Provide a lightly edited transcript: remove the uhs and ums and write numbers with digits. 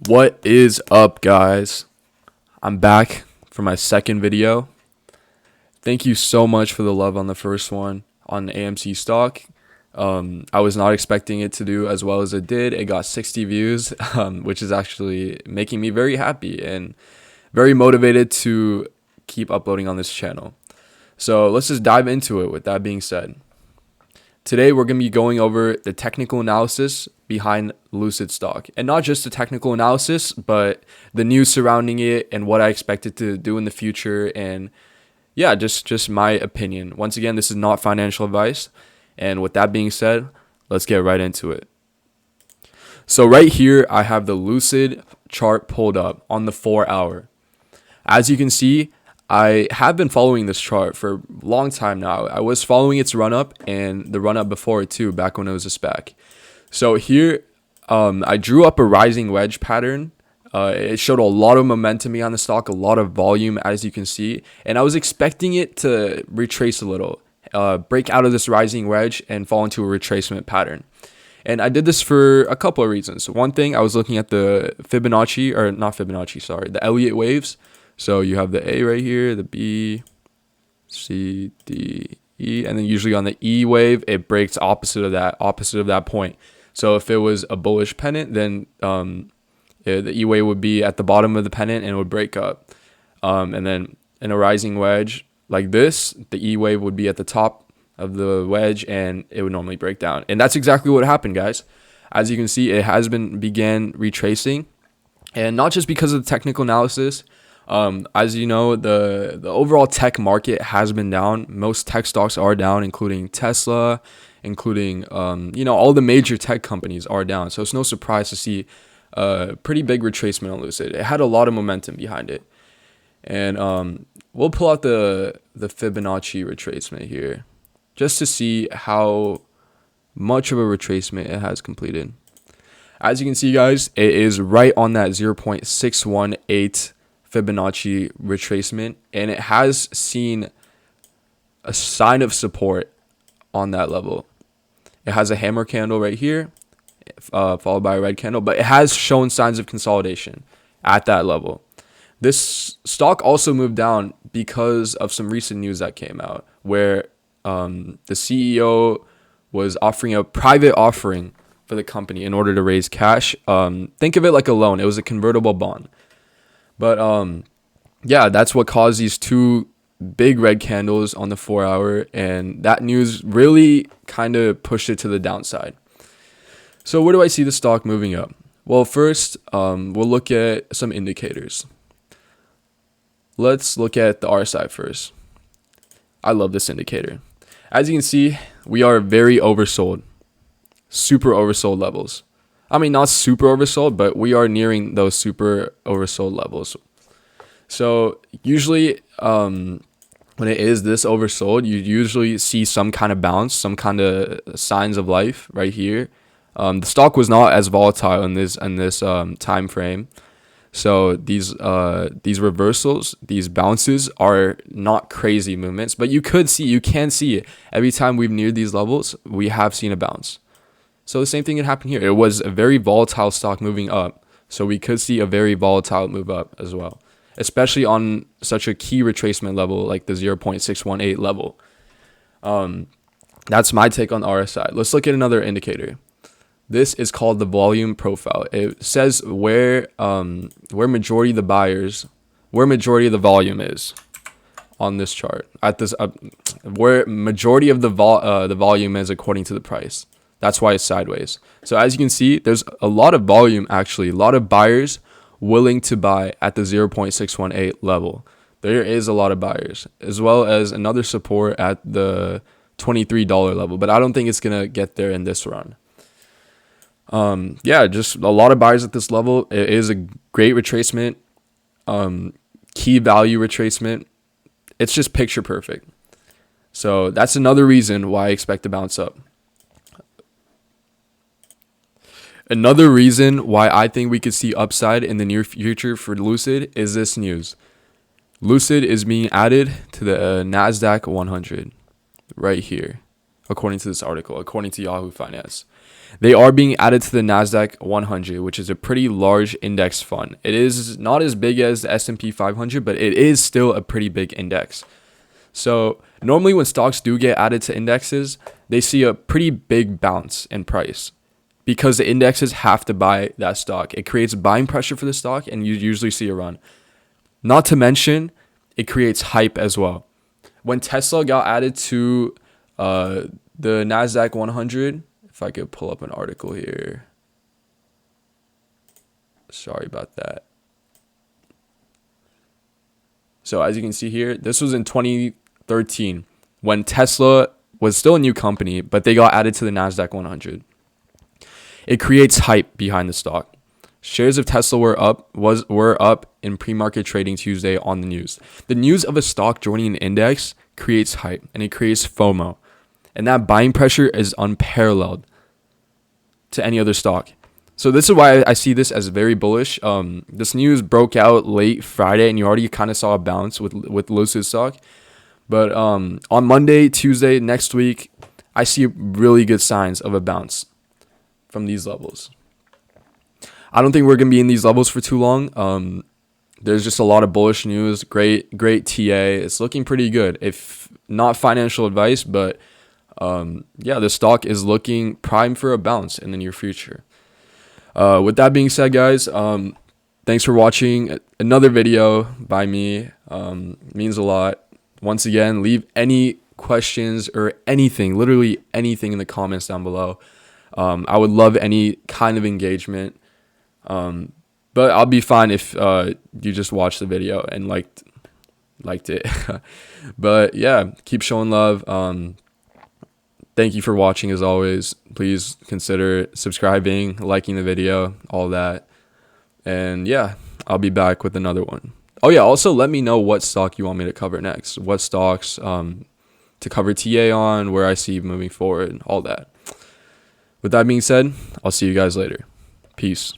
What is up, guys? I'm back for my second video. Thank you so much for the love on the first one on AMC stock. I was not expecting it to do as well as it did. It got 60 views, which is actually making me very happy and very motivated to keep uploading on this channel. So let's just dive into it with that being said. Today, we're going to be going over the technical analysis behind Lucid stock. And not just the technical analysis, but the news surrounding it and what I expect it to do in the future. And yeah, just my opinion. Once again, this is not financial advice. And with that being said, let's get right into it. So right here, I have the Lucid chart pulled up on the 4-hour. As you can see, I have been following this chart for a long time now. I was following its run up and the run up before it too, back when it was a SPAC. So here, I drew up a rising wedge pattern. It showed a lot of momentum behind the stock, a lot of volume, as you can see. And I was expecting it to retrace a little, break out of this rising wedge and fall into a retracement pattern. And I did this for a couple of reasons. One thing, I was looking at the the Elliott waves. So you have the A right here, the B, C, D, E, and then usually on the E wave, it breaks opposite of that point. So if it was a bullish pennant, then the E wave would be at the bottom of the pennant and it would break up. And then in a rising wedge like this, the E wave would be at the top of the wedge and it would normally break down. And that's exactly what happened, guys. As you can see, it has began retracing, and not just because of the technical analysis. As you know, the overall tech market has been down. Most tech stocks are down, including Tesla, including all the major tech companies are down. So it's no surprise to see a pretty big retracement on Lucid. It had a lot of momentum behind it, and we'll pull out the Fibonacci retracement here just to see how much of a retracement it has completed. As you can see, guys, it is right on that 0.618 Fibonacci retracement, and it has seen a sign of support on that level. It has a hammer candle right here, followed by a red candle, but it has shown signs of consolidation at that level. This stock also moved down because of some recent news that came out, where the CEO was offering a private offering for the company in order to raise cash. Think of it like a loan. It was a convertible bond. But yeah, that's what caused these two big red candles on the 4-hour, and that news really kind of pushed it to the downside. So where do I see the stock moving up? Well, first, we'll look at some indicators. Let's look at the RSI first. I love this indicator. As you can see, we are very oversold, super oversold levels. I mean, not super oversold, but we are nearing those super oversold levels. So usually when it is this oversold, you usually see some kind of bounce, some kind of signs of life right here. The stock was not as volatile in this time frame. So these reversals, these bounces are not crazy movements, but you can see it. Every time we've neared these levels, we have seen a bounce. So the same thing could happen here. It was a very volatile stock moving up. So we could see a very volatile move up as well, especially on such a key retracement level like the 0.618 level. That's my take on RSI. Let's look at another indicator. This is called the volume profile. It says where majority of the volume is on this chart. At this where majority of the volume is according to the price. That's why it's sideways. So as you can see, there's a lot of volume, actually, a lot of buyers willing to buy at the 0.618 level. There is a lot of buyers, as well as another support at the $23 level, but I don't think it's going to get there in this run. Yeah, just a lot of buyers at this level. It is a great retracement, key value retracement. It's just picture perfect. So that's another reason why I expect to bounce up. Another reason why I think we could see upside in the near future for Lucid is this news. Lucid is being added to the NASDAQ 100 right here, according to this article, according to Yahoo Finance. They are being added to the Nasdaq 100, which is a pretty large index fund. It is not as big as the S&P 500, but it is still a pretty big index. So normally when stocks do get added to indexes, they see a pretty big bounce in price because the indexes have to buy that stock. It creates buying pressure for the stock, and you usually see a run. Not to mention, it creates hype as well. When Tesla got added to the Nasdaq 100, if I could pull up an article here. Sorry about that. So as you can see here, this was in 2013 when Tesla was still a new company, but they got added to the Nasdaq 100. It creates hype behind the stock. Shares of Tesla were up in pre-market trading Tuesday on the news. The news of a stock joining an index creates hype, and it creates FOMO. And that buying pressure is unparalleled to any other stock. So this is why I see this as very bullish. This news broke out late Friday, and you already kind of saw a bounce with Lucid stock. But on Monday, Tuesday, next week, I see really good signs of a bounce from these levels. I don't think we're going to be in these levels for too long. There's just a lot of bullish news. Great TA. It's looking pretty good. If not financial advice, but yeah, the stock is looking prime for a bounce in the near future. With that being said, guys, thanks for watching another video by me. Means a lot. Once again, leave any questions or anything, literally anything in the comments down below. I would love any kind of engagement. But I'll be fine if you just watched the video and liked it. But yeah, keep showing love. Thank you for watching as always. Please consider subscribing, liking the video, all that. And yeah, I'll be back with another one. Oh yeah, also let me know what stock you want me to cover next. What stocks to cover TA on, where I see moving forward, all that. With that being said, I'll see you guys later. Peace.